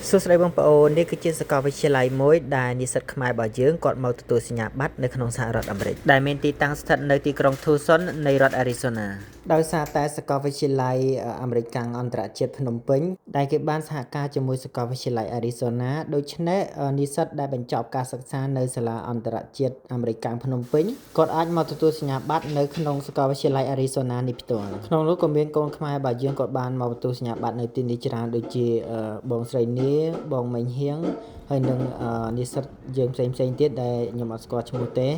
សួស្តីបងប្អូននេះគឺជាសាកលវិទ្យាល័យមួយដែលនិស្សិតខ្មែររបស់យើងគាត់មកទទួលសញ្ញាបត្រនៅក្នុងសហរដ្ឋអាមេរិកដែលមានទីតាំងស្ថិតនៅទីក្រុង Tucson នៃរដ្ឋ Arizona ដោយសារតែសាកលវិទ្យាល័យអាមេរិកកាំងអន្តរជាតិភ្នំពេញដែលគេបានសហការជាមួយសាកលវិទ្យាល័យ Arizona ដូច្នេះនិស្សិតដែលបញ្ចប់ការសិក្សានៅសាលាអន្តរជាតិអាមេរិកកាំងភ្នំពេញគាត់អាចមកទទួលសញ្ញាបត្រនៅក្នុងសាកលវិទ្យាល័យ Arizona នេះផ្ទាល់ក្នុងនោះក៏មានកូនខ្មែររបស់យើងគាត់បានមកទទួលសញ្ញាបត្រនៅទីនេះច្រើនដូចជាបងស្រីនីបងមេងហៀងហើយនឹងនិស្សិតយើងផ្សេងទៀតដែលខ្ញុំអត់ស្គាល់ឈ្មោះទេ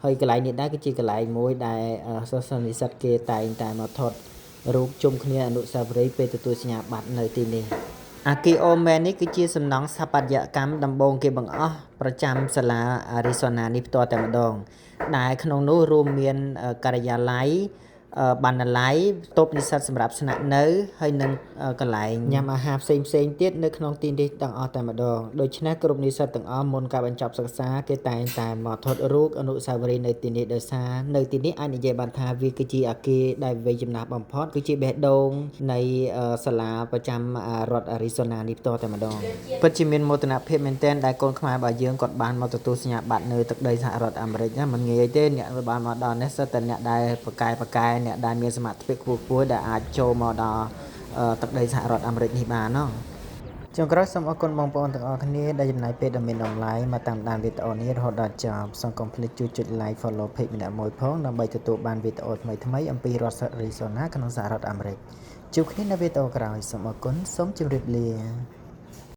ហើយកន្លែងនេះដែរគឺជាកន្លែងមួយដែលសិស្សនិស្សិតគេតែងតែមកថតរូបជុំគ្នាអនុស្សាវរីយ៍ពេលទទួលសញ្ញាបត្រនៅទីនេះអាគីអូមែននេះគឺជាសំណង់ស្ថាបត្យកម្មដំបូងគេបង្អស់ប្រចាំសាលា Arizona នេះផ្ទាល់តែម្ដងដែលក្នុងនោះរួមមានការិយាល័យបណ្ណាល័យតូបនិស្សិតសម្រាប់ស្នាក់នៅហើយនឹងកន្លែងញ៉ាំអាហារផ្សេងទៀតនៅក្នុងទីនេះទាំងអស់តែម្ដងដូច្នេះគ្រប់និស្សិតទាំងអស់មុនការបញ្ចប់សិក្សាគេតែងតែមកថតរូបអនុស្សាវរីយ៍នៅទីនេះដោយសារនៅទីនេះអាចនិយាយបានថាវាគឺជាអគារដែលវែងចំណាស់បំផុតគឺជាបេះដូងនៃសាលាប្រចាំរដ្ឋ Arizona នេះផ្ទាល់តែម្ដងពិតជាមានមោទនភាពមែនទែនដែលកូនខ្មែររបស់យើងគាត់បានមកទទួលសញ្ញាបត្រនៅទឹកដីសហរដ្ឋអាមេរិកណាមិនងាយទេអ្នកបានមកដល់នេះសិតតែអ្នកដែលប្រកែអ្នកដែលមានសមត្ថភាពខ្ពស់ដែលអាចចូលមកដល់ទឹកដីសហរដ្ឋអាមេរិកនេះបានណោះចុងក្រោយសូមអរគុណបងប្អូនទាំងអស់គ្នាដែលចំណាយពេលដ៏មានតម្លៃមកតាមដានវីដេអូនេះរហូតដល់ចប់សូមកុំភ្លេចជួយចុច like follow page ម្នាក់មួយផងដើម្បីទទួលបានវីដេអូថ្មីៗអំពីរដ្ឋ Arizona ក្នុងសហរដ្ឋអាមេរិកជួបគ្នានៅវីដេអូក្រោយសូមអរគុណសូមជម្រាបលា